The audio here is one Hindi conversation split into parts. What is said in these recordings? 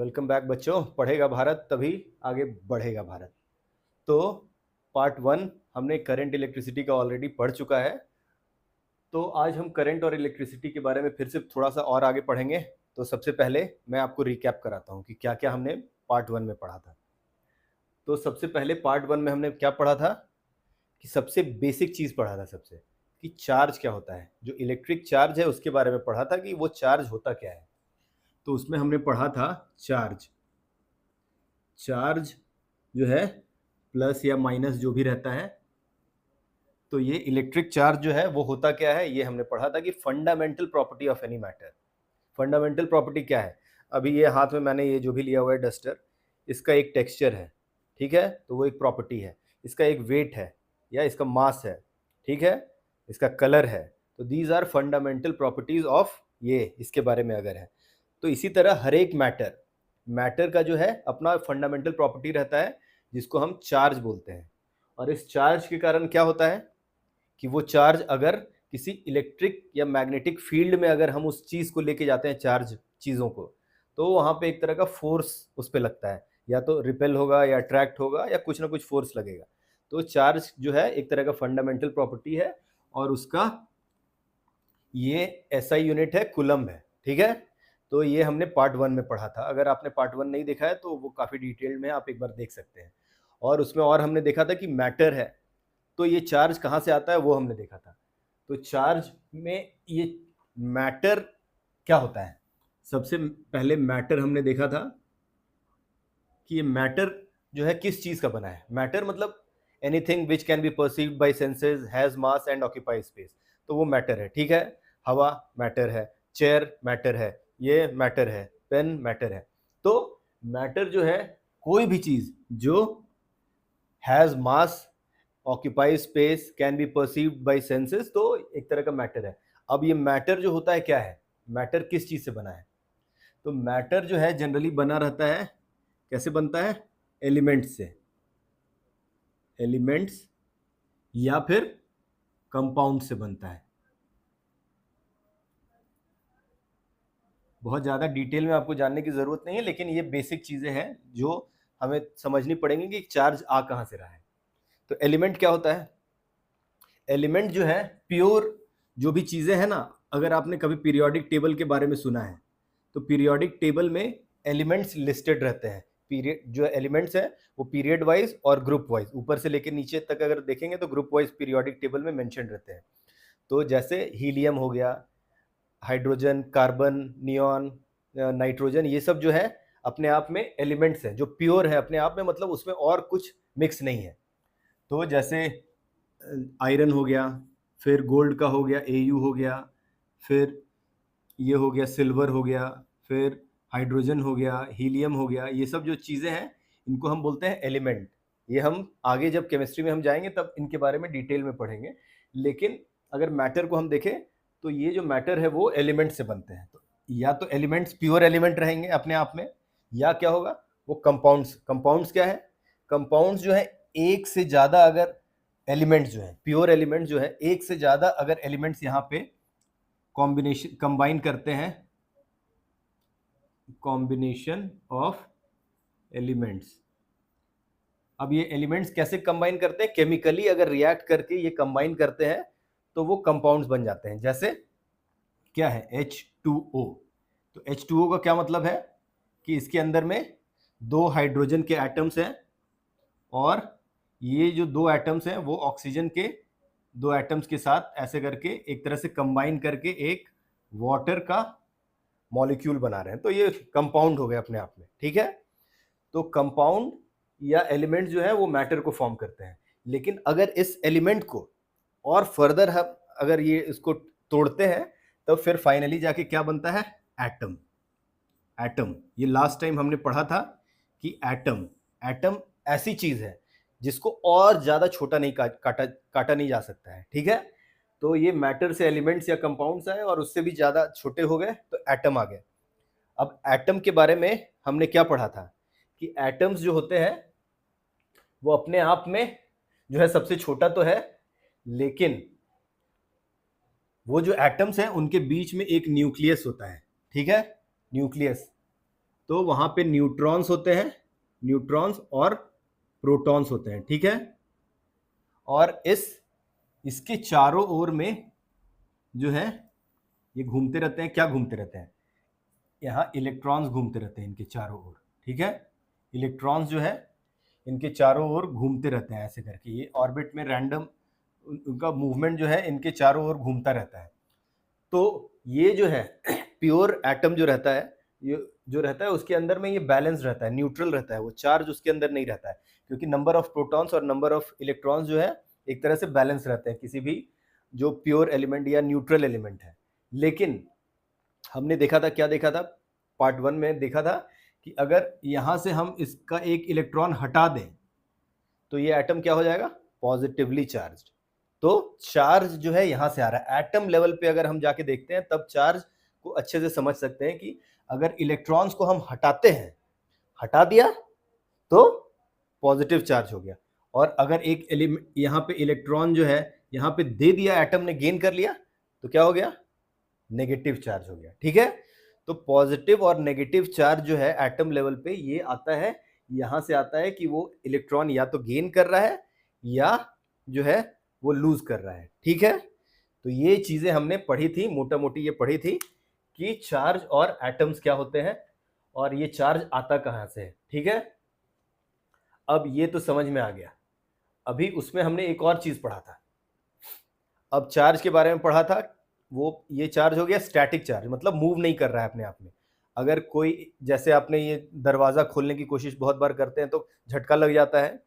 वेलकम बैक बच्चों। पढ़ेगा भारत तभी आगे बढ़ेगा भारत। तो पार्ट 1 हमने करंट इलेक्ट्रिसिटी का ऑलरेडी पढ़ चुका है। तो आज हम करंट और इलेक्ट्रिसिटी के बारे में फिर से थोड़ा सा और आगे पढ़ेंगे। तो सबसे पहले मैं आपको रिकैप कराता हूँ कि क्या क्या हमने पार्ट 1 में पढ़ा था। तो सबसे पहले पार्ट 1 में हमने क्या पढ़ा था कि सबसे बेसिक चीज़ पढ़ा था सबसे, कि चार्ज क्या होता है। जो इलेक्ट्रिक चार्ज है उसके बारे में पढ़ा था कि वो चार्ज होता क्या है। तो उसमें हमने पढ़ा था चार्ज जो है प्लस या माइनस जो भी रहता है। तो ये इलेक्ट्रिक चार्ज जो है वो होता क्या है, ये हमने पढ़ा था कि fundamental property of any matter. Fundamental property क्या है? अभी ये हाथ में मैंने ये जो भी लिया हुआ है डस्टर, इसका एक टेक्सचर है, ठीक है, तो वो एक प्रॉपर्टी है। इसका एक वेट है या इसका मास है, ठीक है, इसका कलर है। तो these are fundamental properties of ये, इसके बारे में अगर है तो इसी तरह हर एक मैटर का जो है अपना फंडामेंटल प्रॉपर्टी रहता है जिसको हम चार्ज बोलते हैं। और इस चार्ज के कारण क्या होता है कि वो चार्ज अगर किसी इलेक्ट्रिक या मैग्नेटिक फील्ड में अगर हम उस चीज़ को लेके जाते हैं, चार्ज चीज़ों को, तो वहाँ पे एक तरह का फोर्स उस पर लगता है, या तो रिपेल होगा या अट्रैक्ट होगा या कुछ ना कुछ फोर्स लगेगा। तो चार्ज जो है एक तरह का फंडामेंटल प्रॉपर्टी है और उसका ये एसआई यूनिट है, कूलम है, ठीक है। तो ये हमने पार्ट 1 में पढ़ा था। अगर आपने पार्ट 1 नहीं देखा है तो वो काफ़ी डिटेल में आप एक बार देख सकते हैं। और उसमें और हमने देखा था कि मैटर है, तो ये चार्ज कहाँ से आता है वो हमने देखा था। तो चार्ज में ये मैटर क्या होता है, सबसे पहले मैटर हमने देखा था कि ये मैटर जो है किस चीज़ का बना है। मैटर मतलब anything which can be perceived bye senses, has mass and occupy space, तो वो मैटर है, ठीक है। हवा मैटर है, चेयर मैटर है, ये मैटर है, पेन मैटर है। तो मैटर जो है कोई भी चीज़ जो has mass, occupy space, can be perceived bye senses, तो एक तरह का मैटर है। अब ये मैटर जो होता है क्या है, मैटर किस चीज़ से बना है? तो मैटर जो है जनरली बना रहता है, कैसे बनता है? एलिमेंट्स से, एलिमेंट्स या फिर कंपाउंड से बनता है। बहुत ज़्यादा डिटेल में आपको जानने की ज़रूरत नहीं है, लेकिन ये बेसिक चीज़ें हैं जो हमें समझनी पड़ेंगी कि चार्ज आ कहाँ से रहा है। तो एलिमेंट क्या होता है? एलिमेंट जो है प्योर जो भी चीज़ें हैं ना, अगर आपने कभी पीरियोडिक टेबल के बारे में सुना है तो पीरियोडिक टेबल में एलिमेंट्स लिस्टेड रहते हैं। पीरियड जो एलिमेंट्स हैं वो पीरियड वाइज और ग्रुप वाइज, ऊपर से लेकर नीचे तक अगर देखेंगे तो ग्रुप वाइज पीरियोडिक टेबल में मेंशन रहते हैं। तो जैसे हीलियम हो गया, हाइड्रोजन, कार्बन, नियॉन, नाइट्रोजन, ये सब जो है अपने आप में एलिमेंट्स हैं जो प्योर है अपने आप में, मतलब उसमें और कुछ मिक्स नहीं है। तो जैसे आयरन हो गया, फिर गोल्ड का हो गया, एयू हो गया, फिर ये हो गया सिल्वर हो गया, फिर हाइड्रोजन हो गया, हीलियम हो गया, ये सब जो चीज़ें हैं इनको हम बोलते हैं एलिमेंट। ये हम आगे जब केमिस्ट्री में हम जाएंगे तब इनके बारे में डिटेल में पढ़ेंगे। लेकिन अगर मैटर को हम देखें तो ये जो मैटर है वो एलिमेंट से बनते हैं। तो या तो एलिमेंट्स प्योर एलिमेंट रहेंगे अपने आप में, या क्या होगा वो कंपाउंड्स। कंपाउंड्स क्या है? कंपाउंड्स जो है एक से ज़्यादा अगर एलिमेंट्स जो है, प्योर एलिमेंट्स जो है एक से ज़्यादा अगर एलिमेंट्स यहाँ पे कॉम्बिनेशन कंबाइन करते हैं, कॉम्बिनेशन ऑफ एलिमेंट्स। अब ये एलिमेंट्स कैसे कंबाइन करते हैं? केमिकली अगर रिएक्ट करके ये कंबाइन करते हैं तो वो कंपाउंड्स बन जाते हैं। जैसे क्या है H2O। तो H2O का क्या मतलब है कि इसके अंदर में 2 हाइड्रोजन के एटम्स हैं और ये जो 2 एटम्स हैं वो ऑक्सीजन के 2 एटम्स के साथ ऐसे करके एक तरह से कंबाइन करके एक वाटर का मॉलिक्यूल बना रहे हैं। तो ये कंपाउंड हो गए अपने आप में, ठीक है। तो कंपाउंड या एलिमेंट जो है वो मैटर को फॉर्म करते हैं। लेकिन अगर इस एलिमेंट को और फर्दर हम अगर ये इसको तोड़ते हैं तो फिर फाइनली जाके क्या बनता है? एटम। एटम, ये लास्ट टाइम हमने पढ़ा था कि एटम, एटम ऐसी चीज है जिसको और ज्यादा छोटा नहीं काटा नहीं जा सकता है, ठीक है। तो ये मैटर से एलिमेंट्स या कंपाउंड्स आए और उससे भी ज्यादा छोटे हो गए तो एटम आ गए। अब एटम के बारे में हमने क्या पढ़ा था कि एटम्स जो होते हैं वो अपने आप में जो है सबसे छोटा तो है, लेकिन वो जो एटम्स हैं उनके बीच में एक न्यूक्लियस होता है, ठीक है, न्यूक्लियस। तो वहां पे न्यूट्रॉन्स होते हैं, न्यूट्रॉन्स और प्रोटॉन्स होते हैं, ठीक है। और इसके चारों ओर में जो है ये घूमते रहते हैं, क्या घूमते रहते हैं, यहाँ इलेक्ट्रॉन्स घूमते रहते हैं इनके चारों ओर, ठीक है। इलेक्ट्रॉन्स जो है इनके चारों ओर घूमते रहते हैं ऐसे करके, ये ऑर्बिट में रैंडम उनका मूवमेंट जो है इनके चारों ओर घूमता रहता है। तो ये जो है प्योर एटम जो रहता है, ये जो रहता है उसके अंदर में ये बैलेंस रहता है, न्यूट्रल रहता है, वो चार्ज उसके अंदर नहीं रहता है, क्योंकि नंबर ऑफ प्रोटॉन्स और नंबर ऑफ इलेक्ट्रॉन्स जो है एक तरह से बैलेंस रहते हैं किसी भी जो प्योर एलिमेंट या न्यूट्रल एलिमेंट है। लेकिन हमने देखा था, क्या देखा था, पार्ट 1 में देखा था कि अगर यहां से हम इसका एक इलेक्ट्रॉन हटा दें तो ये एटम क्या हो जाएगा, पॉजिटिवली चार्ज्ड। तो चार्ज जो है यहां से आ रहा है, एटम लेवल पे अगर हम जाके देखते हैं तब चार्ज को अच्छे से समझ सकते हैं कि अगर इलेक्ट्रॉन्स को हम हटाते हैं, हटा दिया तो पॉजिटिव चार्ज हो गया, और अगर एक एलिमेंट यहाँ पे इलेक्ट्रॉन जो है यहाँ पे दे दिया, एटम ने गेन कर लिया, तो क्या हो गया, नेगेटिव चार्ज हो गया, ठीक है। तो पॉजिटिव और नेगेटिव चार्ज जो है एटम लेवल पे ये आता है, यहां से आता है कि वो इलेक्ट्रॉन या तो गेन कर रहा है या जो है वो लूज कर रहा है, ठीक है। तो ये चीजें हमने पढ़ी थी, मोटा मोटी ये पढ़ी थी कि चार्ज और एटम्स क्या होते हैं और ये चार्ज आता कहां से है, ठीक है। अब ये तो समझ में आ गया। अभी उसमें हमने एक और चीज पढ़ा था, अब चार्ज के बारे में पढ़ा था, वो ये चार्ज हो गया स्टैटिक चार्ज, मतलब मूव नहीं कर रहा है अपने आप में। अगर कोई, जैसे आपने ये दरवाजा खोलने की कोशिश बहुत बार करते हैं तो झटका लग जाता है,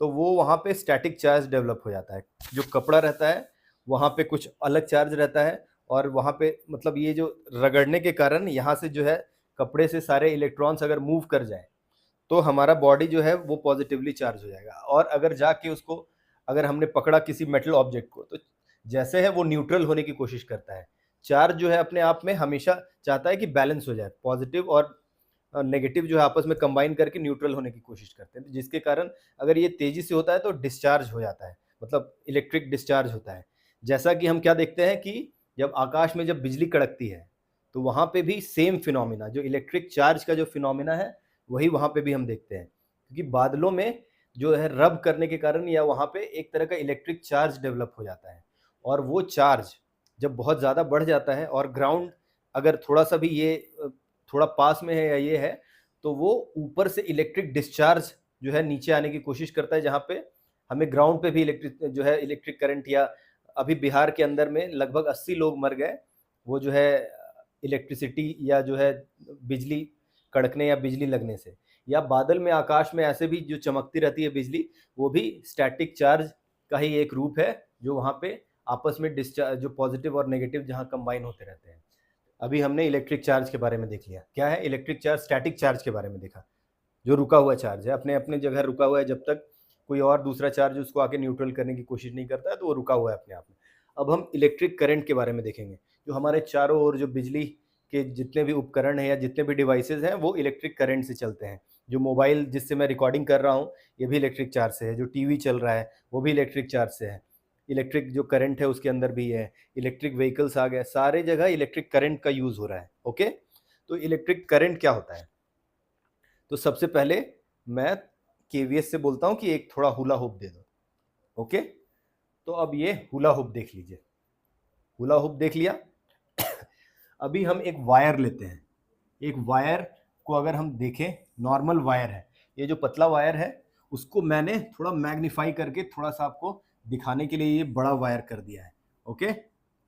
तो वो वहाँ पे स्टैटिक चार्ज डेवलप हो जाता है। जो कपड़ा रहता है वहाँ पे कुछ अलग चार्ज रहता है, और वहाँ पे मतलब ये जो रगड़ने के कारण यहाँ से जो है कपड़े से सारे इलेक्ट्रॉन्स अगर मूव कर जाए तो हमारा बॉडी जो है वो पॉजिटिवली चार्ज हो जाएगा। और अगर जाके उसको, अगर हमने पकड़ा किसी मेटल ऑब्जेक्ट को, तो जैसे है वो न्यूट्रल होने की कोशिश करता है। चार्ज जो है अपने आप में हमेशा चाहता है कि बैलेंस हो जाए, पॉजिटिव और नेगेटिव जो है आपस में कंबाइन करके न्यूट्रल होने की कोशिश करते हैं, तो जिसके कारण अगर ये तेजी से होता है तो डिस्चार्ज हो जाता है, मतलब इलेक्ट्रिक डिस्चार्ज होता है। जैसा कि हम क्या देखते हैं कि जब आकाश में जब बिजली कड़कती है तो वहाँ पे भी सेम फिनोमिना, जो इलेक्ट्रिक चार्ज का जो फिनोमिना है वही वहाँ पे भी हम देखते हैं, क्योंकि बादलों में जो है रब करने के कारण या वहाँ पे एक तरह का इलेक्ट्रिक चार्ज डेवलप हो जाता है, और वो चार्ज जब बहुत ज़्यादा बढ़ जाता है और ग्राउंड अगर थोड़ा सा भी ये थोड़ा पास में है या ये है, तो वो ऊपर से इलेक्ट्रिक डिस्चार्ज जो है नीचे आने की कोशिश करता है, जहाँ पे हमें ग्राउंड पे भी इलेक्ट्रिक जो है इलेक्ट्रिक करंट, या अभी बिहार के अंदर में लगभग 80 लोग मर गए, वो जो है इलेक्ट्रिसिटी या जो है बिजली कड़कने या बिजली लगने से। या बादल में, आकाश में ऐसे भी जो चमकती रहती है बिजली, वो भी स्टैटिक चार्ज का ही एक रूप है, जो वहाँ पे आपस में डिस्चार्ज, जो पॉजिटिव और नेगेटिव जहाँ कंबाइन होते रहते हैं। अभी हमने इलेक्ट्रिक चार्ज के बारे में देख लिया, क्या है इलेक्ट्रिक चार्ज, स्टैटिक चार्ज के बारे में देखा, जो रुका हुआ चार्ज है, अपने अपने जगह रुका हुआ है, जब तक कोई और दूसरा चार्ज उसको आके न्यूट्रल करने की कोशिश नहीं करता है तो वो रुका हुआ है अपने आप में। अब हम इलेक्ट्रिक करंट के बारे में देखेंगे, जो हमारे चारों ओर जो बिजली के जितने भी उपकरण हैं या जितने भी डिवाइसेज हैं वो इलेक्ट्रिक करंट से चलते हैं। जो मोबाइल जिससे मैं रिकॉर्डिंग कर रहा हूँ ये भी इलेक्ट्रिक चार्ज से है, जो टीवी चल रहा है वो भी इलेक्ट्रिक चार्ज से है, इलेक्ट्रिक जो करंट है उसके अंदर भी है, इलेक्ट्रिक व्हीकल्स आ गए, सारे जगह इलेक्ट्रिक करंट का यूज हो रहा है, ओके। तो इलेक्ट्रिक करंट क्या होता है, तो सबसे पहले मैं केवीएस से बोलता हूँ कि एक थोड़ा हुला हुप दे दो, ओके। तो अब ये हुला हुप देख लीजिए, हुला हुप देख लिया। अभी हम एक वायर लेते हैं, एक वायर को अगर हम देखें, नॉर्मल वायर है, ये जो पतला वायर है उसको मैंने थोड़ा मैग्नीफाई करके थोड़ा सा आपको दिखाने के लिए ये बड़ा वायर कर दिया है, ओके।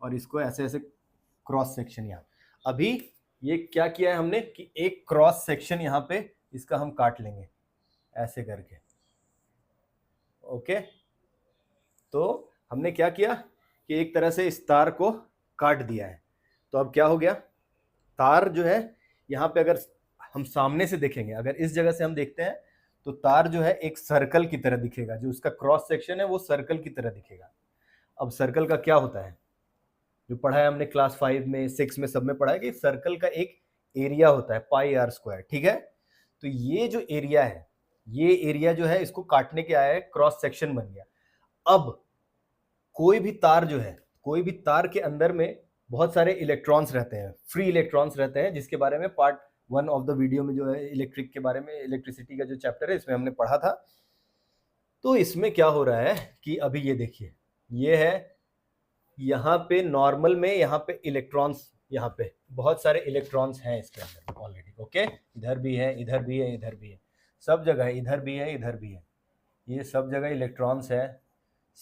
और इसको ऐसे ऐसे क्रॉस सेक्शन यहाँ, अभी ये क्या किया है हमने कि एक क्रॉस सेक्शन यहाँ पे इसका हम काट लेंगे ऐसे करके, ओके। तो हमने क्या किया कि एक तरह से इस तार को काट दिया है। तो अब क्या हो गया, तार जो है यहाँ पे अगर हम सामने से देखेंगे, अगर इस जगह से हम देखते हैं तो तार जो है एक सर्कल की तरह दिखेगा, जो उसका क्रॉस सेक्शन है वो सर्कल की तरह दिखेगा। अब सर्कल का क्या होता है, जो पढ़ा है हमने क्लास 5 में 6 में सब में पढ़ा है कि सर्कल का एक एरिया होता है पाई आर स्क्वायर, ठीक है। तो ये जो एरिया है, ये एरिया जो है इसको काटने के आया है, क्रॉस सेक्शन बन गया। अब कोई भी तार जो है, कोई भी तार के अंदर में बहुत सारे इलेक्ट्रॉन्स रहते हैं, फ्री इलेक्ट्रॉन्स रहते हैं, जिसके बारे में part one of the video में जो है इलेक्ट्रिक के बारे में, इलेक्ट्रिसिटी का जो चैप्टर है इसमें हमने पढ़ा था। तो इसमें क्या हो रहा है कि अभी ये देखिए, ये है यहाँ पे नॉर्मल में, यहाँ पे इलेक्ट्रॉन्स, यहाँ पे बहुत सारे इलेक्ट्रॉन्स हैं इसके अंदर ऑलरेडी। ओके, इधर भी है, इधर भी है, इधर भी है, सब जगह है, इधर भी है, इधर भी है, ये सब जगह इलेक्ट्रॉन्स है,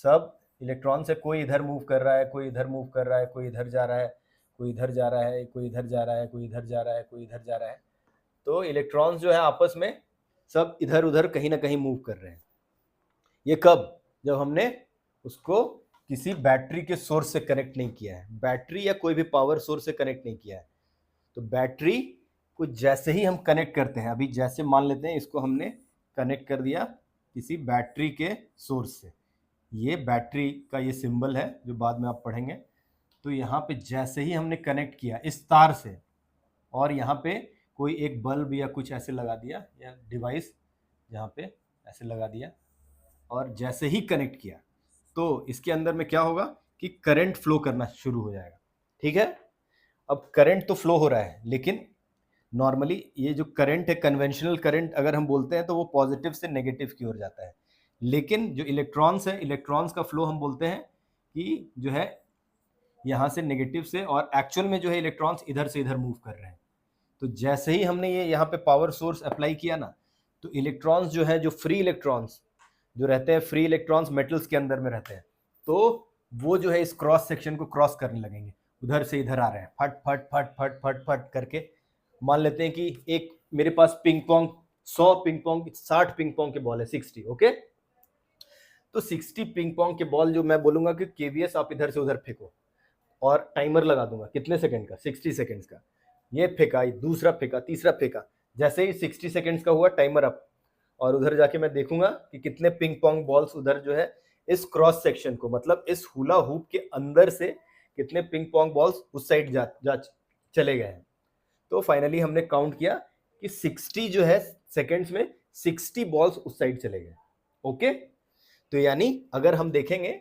सब इलेक्ट्रॉन से कोई इधर मूव कर रहा है, कोई इधर मूव कर रहा है, कोई इधर जा रहा है, कोई इधर जा रहा है, कोई इधर जा रहा है, कोई इधर जा रहा है, कोई इधर जा रहा है। तो इलेक्ट्रॉन्स जो है आपस में सब इधर उधर कहीं ना कहीं मूव कर रहे हैं। ये कब? जब हमने उसको किसी बैटरी के सोर्स से कनेक्ट नहीं किया है, बैटरी या कोई भी पावर सोर्स से कनेक्ट नहीं किया है। तो बैटरी को जैसे ही हम कनेक्ट करते हैं, अभी जैसे मान लेते हैं इसको हमने कनेक्ट कर दिया किसी बैटरी के सोर्स से, ये बैटरी का ये सिंबल है जो बाद में आप पढ़ेंगे। तो यहाँ पे जैसे ही हमने कनेक्ट किया इस तार से, और यहाँ पे कोई एक बल्ब या कुछ ऐसे लगा दिया, या डिवाइस यहाँ पे ऐसे लगा दिया, और जैसे ही कनेक्ट किया तो इसके अंदर में क्या होगा कि करंट फ्लो करना शुरू हो जाएगा। ठीक है, अब करंट तो फ्लो हो रहा है, लेकिन नॉर्मली ये जो करंट है, कन्वेंशनल करंट अगर हम बोलते हैं तो वो पॉजिटिव से नेगेटिव की ओर जाता है। लेकिन जो इलेक्ट्रॉन्स है, इलेक्ट्रॉन्स का फ्लो हम बोलते हैं कि जो है यहाँ से नेगेटिव से, और एक्चुअल में जो है इलेक्ट्रॉन्स इधर से इधर मूव कर रहे हैं। तो जैसे ही हमने ये यहाँ पे पावर सोर्स अप्लाई किया ना, तो इलेक्ट्रॉन्स जो है, जो फ्री इलेक्ट्रॉन्स जो रहते हैं, फ्री इलेक्ट्रॉन्स मेटल्स के अंदर में रहते हैं, तो वो जो है इस क्रॉस सेक्शन को क्रॉस करने लगेंगे, उधर से इधर आ रहे हैं, फट फट फट फट फट फट करके। मान लेते हैं कि एक मेरे पास ping pong 100 ping pong 60 ping pong के बॉल है, 60। ओके, तो 60 पिंग पोंग के बॉल जो मैं बोलूंगा कि केवीएस आप इधर से उधर फेंको, और टाइमर लगा दूंगा कितने सेकंड का, 60 सेकंड्स का। ये फेंका, दूसरा फेंका, तीसरा फेंका, जैसे ही 60 सेकंड्स का हुआ टाइमर अप, और उधर जाके मैं देखूंगा कि कितने पिंग पोंग बॉल्स उधर जो है इस क्रॉस सेक्शन को, मतलब इस हुला हुप के अंदर से कितने पिंग पोंग बॉल्स उस साइड जा चले गए हैं। तो फाइनली हमने काउंट किया कि 60 जो है सेकंड्स में 60 बॉल्स उस साइड चले गए। ओके, तो यानी अगर हम देखेंगे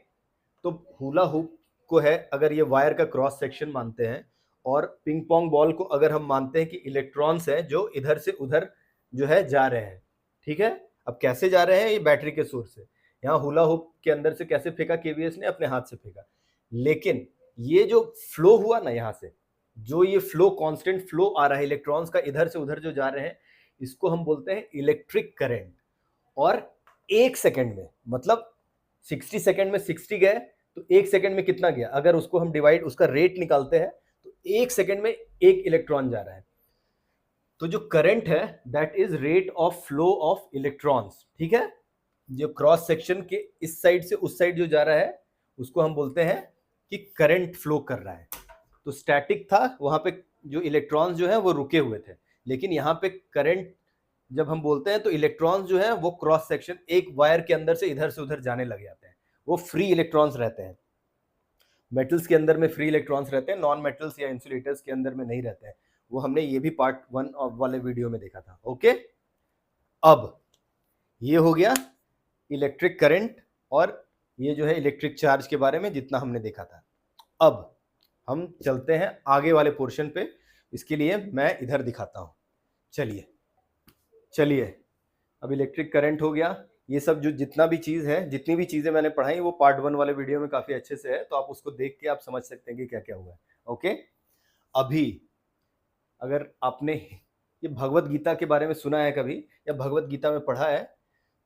तो हुला हुप को है, अगर ये वायर का क्रॉस सेक्शन मानते हैं, और पिंग पोंग बॉल को अगर हम मानते हैं कि इलेक्ट्रॉन्स हैं जो इधर से उधर जो है जा रहे हैं। ठीक है, अब कैसे जा रहे हैं? ये बैटरी के सोर्स से। यहाँ हुला हुप के अंदर से कैसे फेंका केवीएस ने? अपने हाथ से फेंका। लेकिन ये जो फ्लो हुआ ना, यहाँ से जो ये फ्लो, कांस्टेंट फ्लो आ रहा है इलेक्ट्रॉन्स का इधर से उधर जो जा रहे हैं, इसको हम बोलते हैं इलेक्ट्रिक करंट। और एक सेकंड में, मतलब 60 सेकंड में 60 गए, तो एक सेकंड में कितना गया? अगर उसको हम डिवाइड, उसका रेट निकालते हैं, तो एक सेकंड में एक इलेक्ट्रॉन जा रहा है। तो जो करंट है that is rate of flow of electrons. ठीक है, जो क्रॉस सेक्शन के इस साइड से उस साइड जो जा रहा है उसको हम बोलते हैं कि करंट फ्लो कर रहा है। तो स्टैटिक था, वहां पे जो इलेक्ट्रॉन्स जो है वो रुके हुए थे, लेकिन यहाँ पे करंट जब हम बोलते हैं तो इलेक्ट्रॉन्स जो है वो क्रॉस सेक्शन एक वायर के अंदर से इधर से उधर जाने लग जाते हैं। वो फ्री इलेक्ट्रॉन्स रहते हैं। मेटल्स के अंदर में फ्री इलेक्ट्रॉन्स रहते हैं, नॉन मेटल्स या इंसुलेटर्स के अंदर में नहीं रहते हैं। वो हमने ये भी पार्ट 1 वाले वीडियो में देखा था। ओके, अब ये हो गया इलेक्ट्रिक करंट और ये जो है इलेक्ट्रिक चार्ज के बारे में जितना हमने देखा था। अब हम चलते हैं आगे वाले पोर्शन पे। इसके लिए मैं इधर दिखाता हूं। चलिए अब इलेक्ट्रिक करंट हो गया। ये सब जो जितना भी चीज़ है, जितनी भी चीज़ें मैंने पढ़ाई वो पार्ट 1 वाले वीडियो में काफ़ी अच्छे से है, तो आप उसको देख के आप समझ सकते हैं कि क्या क्या हुआ है। ओके, अभी अगर आपने ये भगवत गीता के बारे में सुना है कभी, या भगवत गीता में पढ़ा है,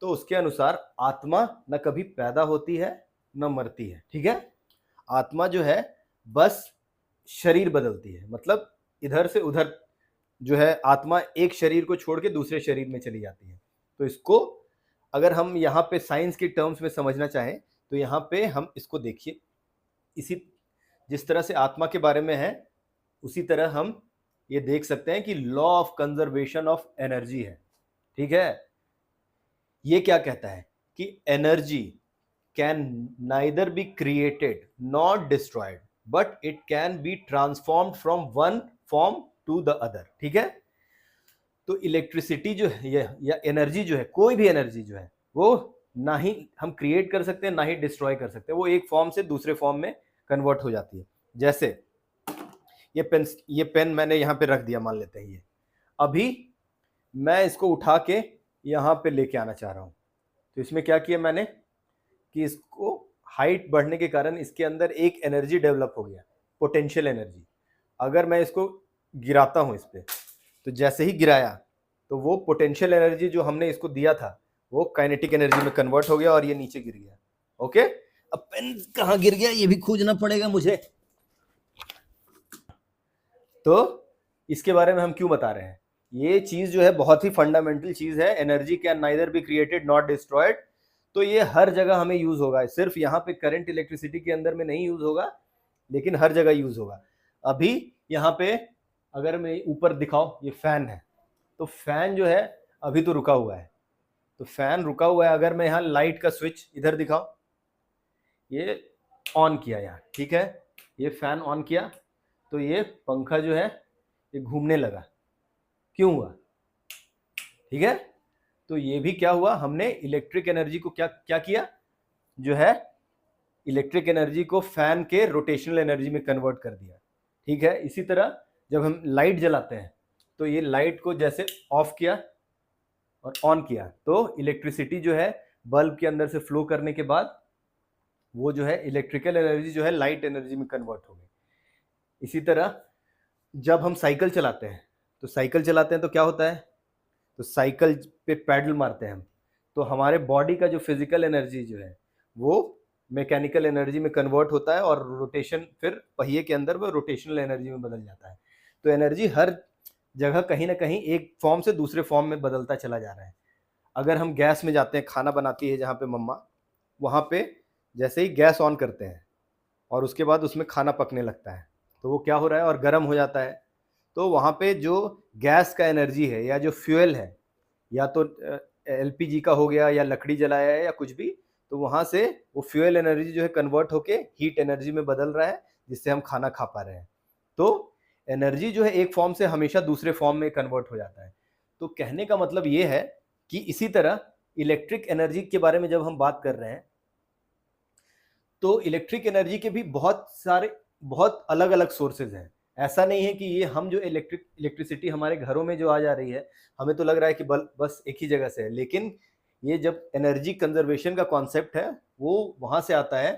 तो उसके अनुसार आत्मा न कभी पैदा होती है न मरती है। ठीक है, आत्मा जो है बस शरीर बदलती है, मतलब इधर से उधर जो है आत्मा एक शरीर को छोड़ के दूसरे शरीर में चली जाती है। तो इसको अगर हम यहाँ पे साइंस के टर्म्स में समझना चाहें तो यहाँ पे हम इसको देखिए, इसी जिस तरह से आत्मा के बारे में है उसी तरह हम ये देख सकते हैं कि law of conservation of energy है। ठीक है, ये क्या कहता है कि energy can neither be created not destroyed, but it can be transformed from one form to the other. ठीक है, तो इलेक्ट्रिसिटी जो है या एनर्जी जो है, कोई भी एनर्जी जो है वो ना ही हम क्रिएट कर सकते हैं ना ही डिस्ट्रॉय कर सकते हैं, वो एक फॉर्म से दूसरे फॉर्म में कन्वर्ट हो जाती है। जैसे ये पेन मैंने यहाँ पे रख दिया, मान लेते हैं ये, अभी मैं इसको उठा के यहाँ पे लेके आना चाह रहा हूँ। तो इसमें क्या किया मैंने कि इसको हाइट बढ़ने के कारण इसके अंदर एक एनर्जी डेवलप हो गया, पोटेंशियल एनर्जी। अगर मैं इसको गिराता हूँ इस पे, तो जैसे ही गिराया तो वो पोटेंशियल एनर्जी जो हमने इसको दिया था वो काइनेटिक एनर्जी में कन्वर्ट हो गया और ये नीचे गिर गया। ओके, अब पेन कहाँ गिर गया ये भी खोजना पड़ेगा मुझे। तो इसके बारे में हम क्यों बता रहे हैं, ये चीज जो है बहुत ही फंडामेंटल चीज है। Energy can neither be created not destroyed. तो ये हर जगह हमें यूज होगा, सिर्फ यहाँ पे करंट इलेक्ट्रिसिटी के अंदर में नहीं यूज होगा, लेकिन हर जगह यूज होगा। अभी यहाँ पे अगर मैं ऊपर दिखाओ, ये फैन है, तो फैन जो है अभी तो रुका हुआ है, तो फैन रुका हुआ है। अगर मैं यहाँ लाइट का स्विच इधर दिखाओ, ये ऑन किया यहाँ, ठीक है, ये फैन ऑन किया तो ये पंखा जो है ये घूमने लगा। क्यों हुआ? ठीक है, तो ये भी क्या हुआ, हमने इलेक्ट्रिक एनर्जी को क्या क्या किया, जो है इलेक्ट्रिक एनर्जी को फैन के रोटेशनल एनर्जी में कन्वर्ट कर दिया। ठीक है, इसी तरह जब हम लाइट जलाते हैं तो ये लाइट को जैसे ऑफ किया और ऑन किया तो इलेक्ट्रिसिटी जो है बल्ब के अंदर से फ्लो करने के बाद वो जो है इलेक्ट्रिकल एनर्जी जो है लाइट एनर्जी में कन्वर्ट हो गई। इसी तरह जब हम साइकिल चलाते हैं तो क्या होता है, तो साइकिल पे पैडल मारते हैं हम, तो हमारे बॉडी का जो फिजिकल एनर्जी जो है वो मैकेनिकल एनर्जी में कन्वर्ट होता है और रोटेशन फिर पहिए के अंदर वो रोटेशनल एनर्जी में बदल जाता है। तो एनर्जी हर जगह कहीं ना कहीं एक फॉर्म से दूसरे फॉर्म में बदलता चला जा रहा है। अगर हम गैस में जाते हैं, खाना बनाती है जहाँ पे मम्मा, वहाँ पे जैसे ही गैस ऑन करते हैं और उसके बाद उसमें खाना पकने लगता है तो वो क्या हो रहा है और गर्म हो जाता है, तो वहाँ पे जो गैस का एनर्जी है या जो फ्यूल है, या तो एलपीजी का हो गया या लकड़ी जलाया है या कुछ भी, तो वहाँ से वो फ्यूल एनर्जी जो है कन्वर्ट होके हीट एनर्जी में बदल रहा है, जिससे हम खाना खा पा रहे हैं। तो एनर्जी जो है एक फॉर्म से हमेशा दूसरे फॉर्म में कन्वर्ट हो जाता है। तो कहने का मतलब ये है कि इसी तरह इलेक्ट्रिक एनर्जी के बारे में जब हम बात कर रहे हैं तो इलेक्ट्रिक एनर्जी के भी बहुत अलग अलग सोर्सेज हैं। ऐसा नहीं है कि ये हम जो इलेक्ट्रिसिटी हमारे घरों में जो आ जा रही है, हमें तो लग रहा है कि बस एक ही जगह से है, लेकिन ये जब एनर्जी कंजर्वेशन का कॉन्सेप्ट है वो वहाँ से आता है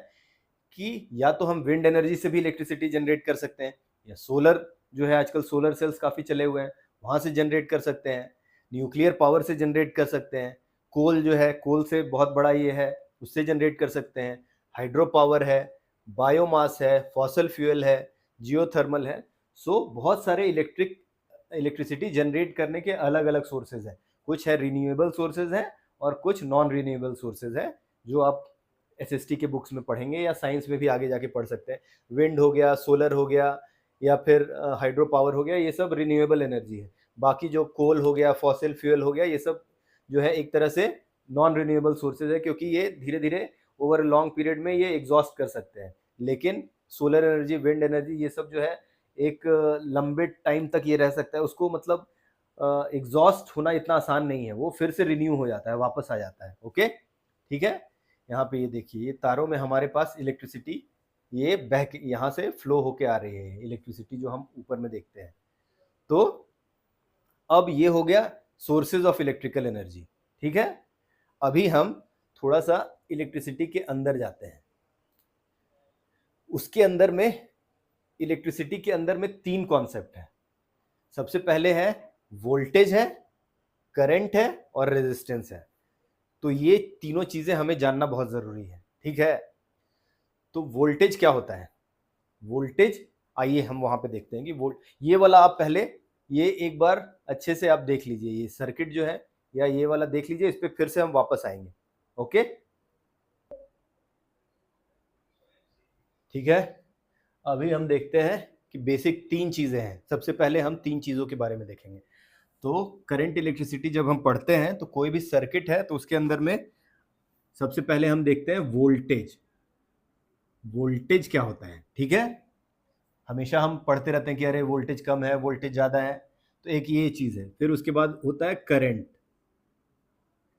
कि या तो हम विंड एनर्जी से भी इलेक्ट्रिसिटी जनरेट कर सकते हैं, या सोलर जो है आजकल सोलर सेल्स काफ़ी चले हुए हैं वहाँ से जनरेट कर सकते हैं, न्यूक्लियर पावर से जनरेट कर सकते हैं, कोल जो है कोल से बहुत बड़ा ये है उससे जनरेट कर सकते हैं, हाइड्रो पावर है, बायोमास है, फॉसल फ्यूल है, जियोथर्मल है। सो बहुत सारे इलेक्ट्रिसिटी जनरेट करने के अलग अलग सोर्सेज हैं। कुछ है रिन्यूएबल सोर्सेज हैं और कुछ नॉन रिन्यूएबल सोर्सेज हैं, जो आप एसएसटी के बुक्स में पढ़ेंगे या साइंस में भी आगे जाके पढ़ सकते हैं। विंड हो गया, सोलर हो गया, या फिर हाइड्रो पावर हो गया, ये सब रिन्यूएबल एनर्जी है। बाकी जो कोल हो गया, फॉसिल फ्यूल हो गया, ये सब जो है एक तरह से नॉन रिन्यूएबल सोर्सेज है, क्योंकि ये धीरे धीरे ओवर लॉन्ग पीरियड में ये एग्जॉस्ट कर सकते हैं। लेकिन सोलर एनर्जी, विंड एनर्जी, ये सब जो है एक लंबे टाइम तक ये रह सकता है, उसको मतलब एग्जॉस्ट होना इतना आसान नहीं है, वो फिर से रिन्यू हो जाता है, वापस आ जाता है। ओके, ठीक है। यहाँ पे ये देखिए, ये तारों में हमारे पास इलेक्ट्रिसिटी ये बह यहाँ से फ्लो होके आ रही है, इलेक्ट्रिसिटी जो हम ऊपर में देखते हैं। तो अब ये हो गया सोर्सेज ऑफ इलेक्ट्रिकल एनर्जी, ठीक है। अभी हम थोड़ा सा इलेक्ट्रिसिटी के अंदर जाते हैं। उसके अंदर में इलेक्ट्रिसिटी के अंदर में 3 कॉन्सेप्ट है। सबसे पहले है वोल्टेज है, करंट है और रेजिस्टेंस है। तो ये तीनों चीजें हमें जानना बहुत जरूरी है, ठीक है। तो वोल्टेज क्या होता है? वोल्टेज, आइए हम वहां पे देखते हैं कि ये वाला आप पहले ये एक बार अच्छे से आप देख लीजिए, ये सर्किट जो है या ये वाला देख लीजिए, इस पे फिर से हम वापस आएंगे। ओके, ठीक है। अभी हम देखते हैं कि बेसिक 3 चीजें हैं। सबसे पहले हम 3 चीजों के बारे में देखेंगे। तो करंट इलेक्ट्रिसिटी जब हम पढ़ते हैं तो कोई भी सर्किट है तो उसके अंदर में सबसे पहले हम देखते हैं वोल्टेज। वोल्टेज क्या होता है, ठीक है। हमेशा हम पढ़ते रहते हैं कि अरे वोल्टेज कम है, वोल्टेज ज्यादा है, तो एक ये चीज है। फिर उसके बाद होता है करंट।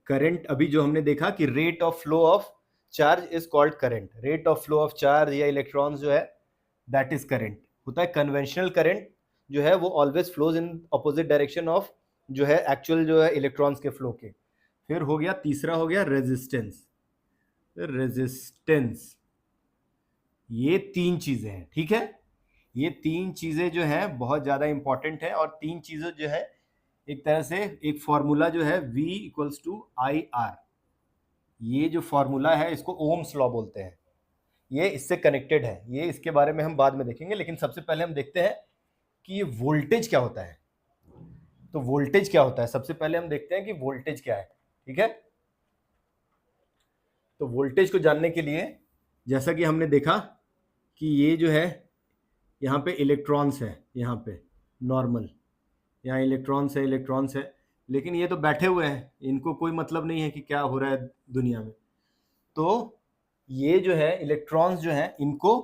करंट अभी जो हमने देखा कि rate of flow of charge is called current. Rate of flow of charge या इलेक्ट्रॉन्स जो है दैट इज करंट। होता है कन्वेंशनल करंट, जो है वो always flows in opposite direction of जो है एक्चुअल जो है इलेक्ट्रॉन्स के फ्लो के। फिर हो गया तीसरा, हो गया रेजिस्टेंस। रेजिस्टेंस, ये तीन चीजें हैं, ठीक है। ये तीन चीजें जो है बहुत ज्यादा इंपॉर्टेंट है, और तीन चीजें जो है एक तरह से एक फॉर्मूला जो है V equals to I R, ये जो फॉर्मूला है इसको ओम्स लॉ बोलते हैं, ये इससे कनेक्टेड है। ये इसके बारे में हम बाद में देखेंगे, लेकिन सबसे पहले हम देखते हैं कि ये वोल्टेज क्या होता है। तो वोल्टेज क्या होता है, सबसे पहले हम देखते हैं कि वोल्टेज क्या है, ठीक है। तो वोल्टेज को जानने के लिए, जैसा कि हमने देखा कि ये जो है यहाँ पे इलेक्ट्रॉन्स है, यहाँ पे नॉर्मल, यहाँ इलेक्ट्रॉन्स है, इलेक्ट्रॉन्स है, लेकिन ये तो बैठे हुए हैं, इनको कोई मतलब नहीं है कि क्या हो रहा है दुनिया में। तो ये जो है इलेक्ट्रॉन्स जो है इनको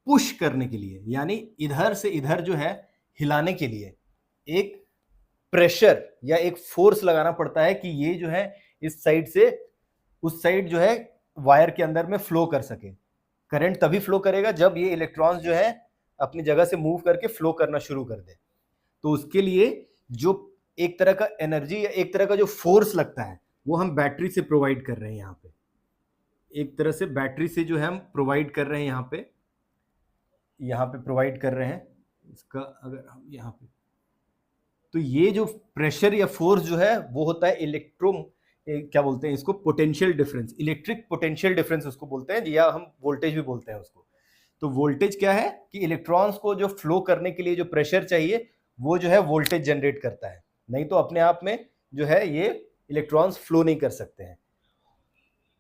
पुश करने के लिए, यानी इधर से इधर जो है हिलाने के लिए एक प्रेशर या एक फोर्स लगाना पड़ता है कि ये जो है इस साइड से उस साइड जो है वायर के अंदर में फ्लो कर सके। करंट तभी फ्लो करेगा जब ये इलेक्ट्रॉन्स जो है अपनी जगह से मूव करके फ्लो करना शुरू कर दे। तो उसके लिए जो एक तरह का एनर्जी या एक तरह का जो फोर्स लगता है वो हम बैटरी से प्रोवाइड कर रहे हैं। यहाँ पे एक तरह से बैटरी से जो है हम प्रोवाइड कर रहे हैं, यहाँ पे प्रोवाइड कर रहे हैं इसका। अगर हम यहाँ पे, तो ये जो प्रेशर या फोर्स जो है वो होता है क्या बोलते हैं इसको, potential difference, electric potential difference उसको बोलते हैं, या हम वोल्टेज भी बोलते हैं उसको। तो वोल्टेज क्या है कि इलेक्ट्रॉन्स को जो फ्लो करने के लिए जो प्रेशर चाहिए वो जो है वोल्टेज जनरेट करता है, नहीं तो अपने आप में जो है ये इलेक्ट्रॉन्स फ्लो नहीं कर सकते हैं।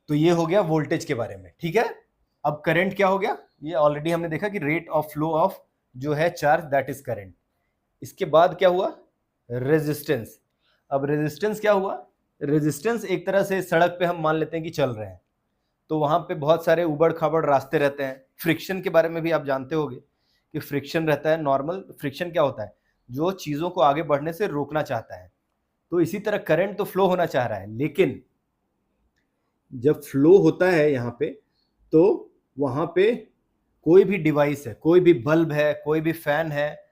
तो ये हो गया वोल्टेज के बारे में, ठीक है। अब करंट क्या हो गया, ये ऑलरेडी हमने देखा कि रेट ऑफ फ्लो ऑफ जो है चार्ज, दैट इज करंट। इसके बाद क्या हुआ, रेजिस्टेंस। अब रेजिस्टेंस क्या हुआ, रेजिस्टेंस एक तरह से सड़क पे हम मान लेते हैं कि चल रहे हैं, तो वहां पे बहुत सारे उबड़ खाबड़ रास्ते रहते हैं। फ्रिक्शन के बारे में भी आप जानते होंगे कि फ्रिक्शन रहता है। नॉर्मल फ्रिक्शन क्या होता है, जो चीजों को आगे बढ़ने से रोकना चाहता है। तो इसी तरह करंट तो फ्लो होना चाह रहा है, लेकिन जब फ्लो होता है यहाँ पे, तो वहां पे कोई भी डिवाइस है, कोई भी बल्ब है, कोई भी फैन है,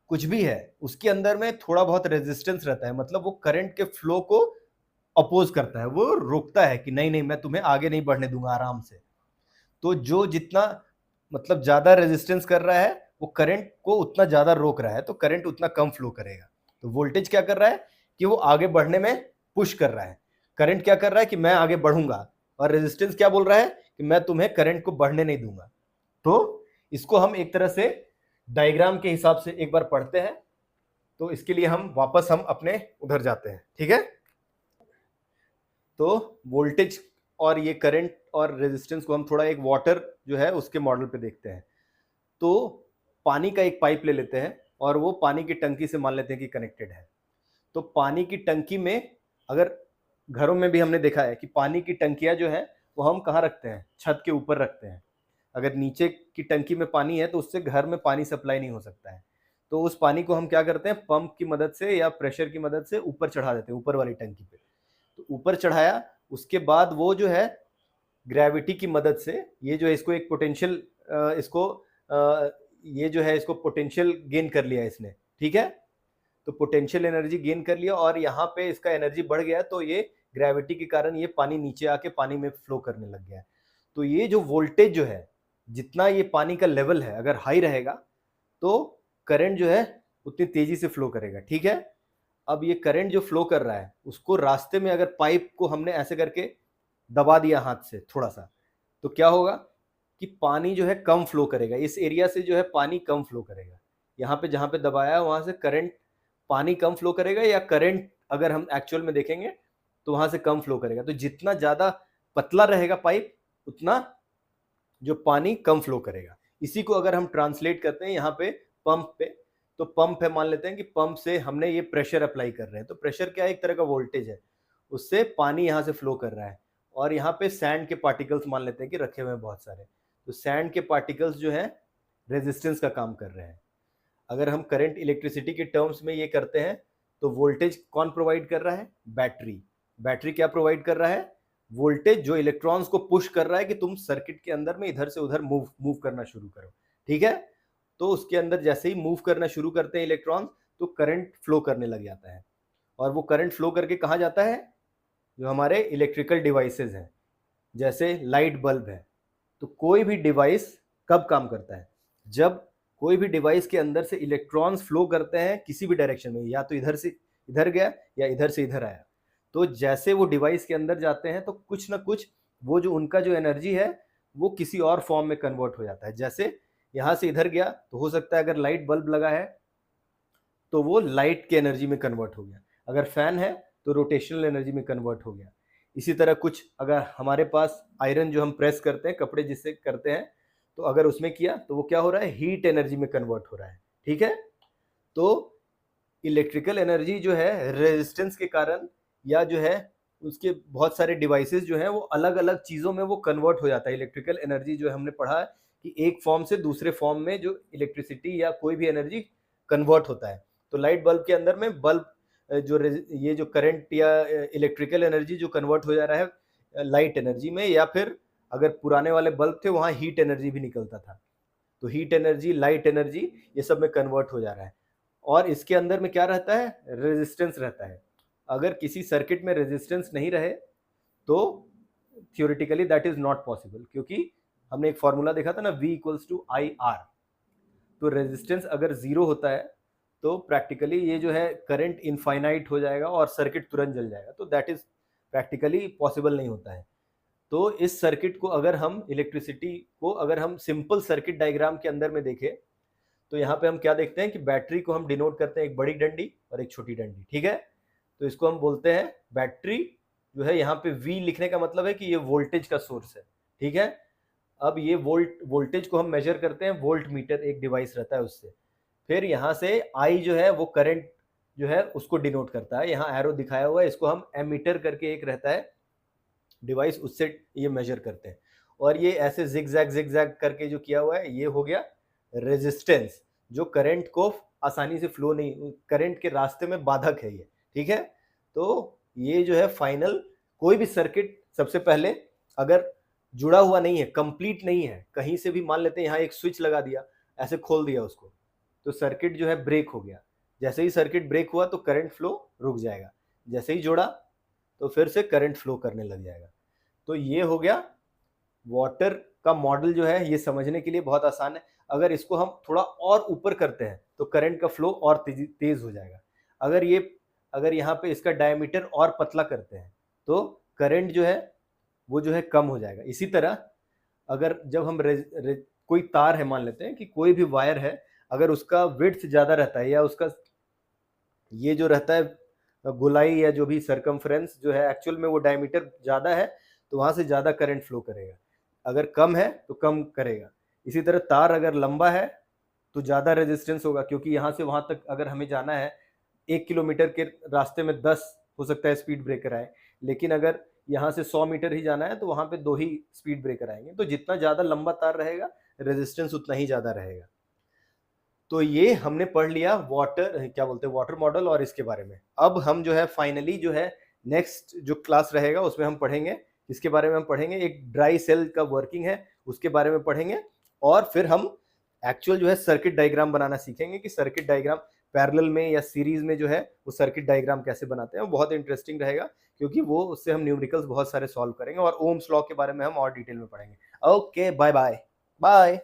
कुछ भी है, उसके अंदर में थोड़ा बहुत रेजिस्टेंस रहता है। मतलब वो करंट के फ्लो को अपोज करता है, वो रोकता है कि नहीं नहीं मैं तुम्हें आगे नहीं बढ़ने दूंगा आराम से। तो जो जितना मतलब ज्यादा रेजिस्टेंस कर रहा है वो करंट को उतना ज्यादा रोक रहा है, तो करंट उतना कम फ्लो करेगा। तो वोल्टेज क्या कर रहा है कि वो आगे बढ़ने में पुश कर रहा है। करंट क्या कर रहा है कि मैं आगे बढ़ूंगा, और रेजिस्टेंस क्या बोल रहा है कि मैं तुम्हें करंट को बढ़ने नहीं दूंगा। तो इसको हम एक तरह से डायग्राम के हिसाब से एक बार पढ़ते हैं। तो इसके लिए हम अपने उधर जाते हैं, ठीक है। तो वोल्टेज और ये करंट और रेजिस्टेंस को हम थोड़ा एक वाटर जो है उसके मॉडल पे देखते हैं। तो पानी का एक पाइप ले लेते हैं और वो पानी की टंकी से मान लेते हैं कि कनेक्टेड है। तो पानी की टंकी में, अगर घरों में भी हमने देखा है कि पानी की टंकियां जो है वो हम कहाँ रखते हैं, छत के ऊपर रखते हैं। अगर नीचे की टंकी में पानी है तो उससे घर में पानी सप्लाई नहीं हो सकता है। तो उस पानी को हम क्या करते हैं, पंप की मदद से या प्रेशर की मदद से ऊपर चढ़ा देते हैं, ऊपर वाली टंकी पे। तो ऊपर चढ़ाया, उसके बाद वो जो है ग्रेविटी की मदद से ये जो है इसको एक पोटेंशियल ये जो है इसको पोटेंशियल गेन कर लिया इसने, ठीक है। तो पोटेंशियल एनर्जी गेन कर लिया और यहाँ पे इसका एनर्जी बढ़ गया, तो ये ग्रेविटी के कारण ये पानी नीचे आके पानी में फ्लो करने लग गया। तो ये जो वोल्टेज जो है, जितना ये पानी का लेवल है अगर हाई रहेगा तो करंट जो है उतनी तेजी से फ्लो करेगा, ठीक है। अब ये करंट जो फ्लो कर रहा है उसको रास्ते में अगर पाइप को हमने ऐसे करके दबा दिया हाथ से थोड़ा सा, तो क्या होगा कि पानी जो है कम फ्लो करेगा, इस एरिया से जो है पानी कम फ्लो करेगा। यहाँ पे जहाँ पे दबाया है वहां से करंट, पानी कम फ्लो करेगा, या करंट अगर हम एक्चुअल में देखेंगे तो वहां से कम फ्लो करेगा। तो जितना ज्यादा पतला रहेगा पाइप उतना जो पानी कम फ्लो करेगा। इसी को अगर हम ट्रांसलेट करते हैं यहाँ पे पंप पे, तो पंप है, मान लेते हैं कि पंप से हमने ये प्रेशर अप्लाई कर रहे हैं। तो प्रेशर क्या है, एक तरह का वोल्टेज है, उससे पानी यहाँ से फ्लो कर रहा है। और यहाँ पे सैंड के पार्टिकल्स मान लेते हैं कि रखे हुए हैं बहुत सारे, तो सैंड के पार्टिकल्स जो है रेजिस्टेंस का काम कर रहे हैं। अगर हम करंट इलेक्ट्रिसिटी के टर्म्स में ये करते हैं तो वोल्टेज कौन प्रोवाइड कर रहा है, बैटरी। बैटरी क्या प्रोवाइड कर रहा है, वोल्टेज, जो इलेक्ट्रॉन्स को पुश कर रहा है कि तुम सर्किट के अंदर में इधर से उधर मूव करना शुरू करो, ठीक है। तो उसके अंदर जैसे ही मूव करना शुरू करते हैं इलेक्ट्रॉन, तो करंट फ्लो करने लग जाता है, और वो करंट फ्लो करके कहाँ जाता है, जो हमारे इलेक्ट्रिकल डिवाइसेस हैं, जैसे लाइट बल्ब है। तो कोई भी डिवाइस कब काम करता है, जब कोई भी डिवाइस के अंदर से इलेक्ट्रॉन्स फ्लो करते हैं किसी भी डायरेक्शन में, या तो इधर से इधर गया या इधर से इधर आया, तो जैसे वो डिवाइस के अंदर जाते हैं तो कुछ ना कुछ वो जो उनका जो एनर्जी है वो किसी और फॉर्म में कन्वर्ट हो जाता है। जैसे यहाँ से इधर गया तो हो सकता है अगर लाइट बल्ब लगा है तो वो लाइट की एनर्जी में कन्वर्ट हो गया, अगर फैन है तो रोटेशनल एनर्जी में कन्वर्ट हो गया। इसी तरह कुछ अगर हमारे पास आयरन जो हम प्रेस करते हैं, कपड़े जिससे करते हैं, तो अगर उसमें किया तो वो क्या हो रहा है, हीट एनर्जी में कन्वर्ट हो रहा है। ठीक है, तो इलेक्ट्रिकल एनर्जी जो है रेजिस्टेंस के कारण या जो है उसके बहुत सारे डिवाइसेस जो हैं वो अलग अलग चीज़ों में वो कन्वर्ट हो जाता है। इलेक्ट्रिकल एनर्जी जो है हमने पढ़ा है कि एक फॉर्म से दूसरे फॉर्म में जो इलेक्ट्रिसिटी या कोई भी एनर्जी कन्वर्ट होता है। तो लाइट बल्ब के अंदर में बल्ब जो ये जो करंट या इलेक्ट्रिकल एनर्जी जो कन्वर्ट हो जा रहा है लाइट एनर्जी में, या फिर अगर पुराने वाले बल्ब थे वहाँ हीट एनर्जी भी निकलता था, तो हीट एनर्जी, लाइट एनर्जी, ये सब में कन्वर्ट हो जा रहा है। और इसके अंदर में क्या रहता है, रेजिस्टेंस रहता है। अगर किसी सर्किट में रेजिस्टेंस नहीं रहे तो theoretically that is not possible, क्योंकि हमने एक फॉर्मूला देखा था ना, V equals to I R. तो रेजिस्टेंस अगर जीरो होता है तो प्रैक्टिकली ये जो है करंट इनफाइनाइट हो जाएगा और सर्किट तुरंत जल जाएगा, तो दैट इज प्रैक्टिकली पॉसिबल नहीं होता है। तो इस सर्किट को अगर हम इलेक्ट्रिसिटी को अगर हम सिंपल सर्किट डायग्राम के अंदर में देखें तो यहाँ पे हम क्या देखते हैं कि बैटरी को हम डिनोट करते हैं एक बड़ी डंडी और एक छोटी डंडी। ठीक है, तो इसको हम बोलते हैं बैटरी जो है, यहाँ पे V लिखने का मतलब है कि ये वोल्टेज का सोर्स है। ठीक है, अब ये वोल्टेज को हम मेजर करते हैं, वोल्ट मीटर एक डिवाइस रहता है उससे। फिर यहाँ से I जो है वो करंट जो है उसको डिनोट करता है, यहाँ एरो दिखाया हुआ है, इसको हम एमीटर करके एक रहता है डिवाइस, उससे ये मेजर करते हैं। और ये ऐसे जिग जैग करके जो किया हुआ है ये हो गया रेजिस्टेंस, जो करंट को आसानी से फ्लो नहीं, करंट के रास्ते में बाधक है ये। ठीक है, तो ये जो है फाइनल कोई भी सर्किट सबसे पहले अगर जुड़ा हुआ नहीं है, कंप्लीट नहीं है, कहीं से भी मान लेते हैं यहाँ एक स्विच लगा दिया, ऐसे खोल दिया उसको, तो सर्किट जो है ब्रेक हो गया। जैसे ही सर्किट ब्रेक हुआ तो करंट फ्लो रुक जाएगा, जैसे ही जोड़ा तो फिर से करंट फ्लो करने लग जाएगा। तो ये हो गया वाटर का मॉडल जो है, ये समझने के लिए बहुत आसान है। अगर इसको हम थोड़ा और ऊपर करते हैं तो करंट का फ्लो और तेज हो जाएगा। अगर यहाँ पे इसका डायमीटर और पतला करते हैं तो करंट जो है वो जो है कम हो जाएगा। इसी तरह अगर जब हम कोई तार है, मान लेते हैं कि कोई भी वायर है, अगर उसका विड्थ ज़्यादा रहता है या उसका ये जो रहता है गोलाई या जो भी सरकमफ्रेंस जो है एक्चुअल में वो डायमीटर ज़्यादा है, तो वहाँ से ज़्यादा करंट फ्लो करेगा, अगर कम है तो कम करेगा। इसी तरह तार अगर लंबा है तो ज़्यादा रेजिस्टेंस होगा, क्योंकि यहाँ से वहाँ तक अगर हमें जाना है 1 किलोमीटर के रास्ते में 10 हो सकता है स्पीड ब्रेकर आए, लेकिन अगर यहाँ से 100 मीटर ही जाना है तो वहाँ पे 2 ही स्पीड ब्रेकर आएंगे। तो जितना ज़्यादा लंबा तार रहेगा रेजिस्टेंस उतना ही ज़्यादा रहेगा। तो ये हमने पढ़ लिया वाटर, क्या बोलते हैं, वाटर मॉडल और इसके बारे में। अब हम जो है फाइनली जो है नेक्स्ट जो क्लास रहेगा उसमें हम पढ़ेंगे, इसके बारे में हम पढ़ेंगे, एक ड्राई सेल का वर्किंग है उसके बारे में पढ़ेंगे, और फिर हम एक्चुअल जो है सर्किट डायग्राम बनाना सीखेंगे कि सर्किट डायग्राम पैरेलल में या सीरीज में जो है वो सर्किट डायग्राम कैसे बनाते हैं। वो बहुत इंटरेस्टिंग रहेगा, क्योंकि वो उससे हम न्यूमेरिकल्स बहुत सारे सॉल्व करेंगे, और ओम्स लॉ के बारे में हम और डिटेल में पढ़ेंगे। Okay, bye bye bye.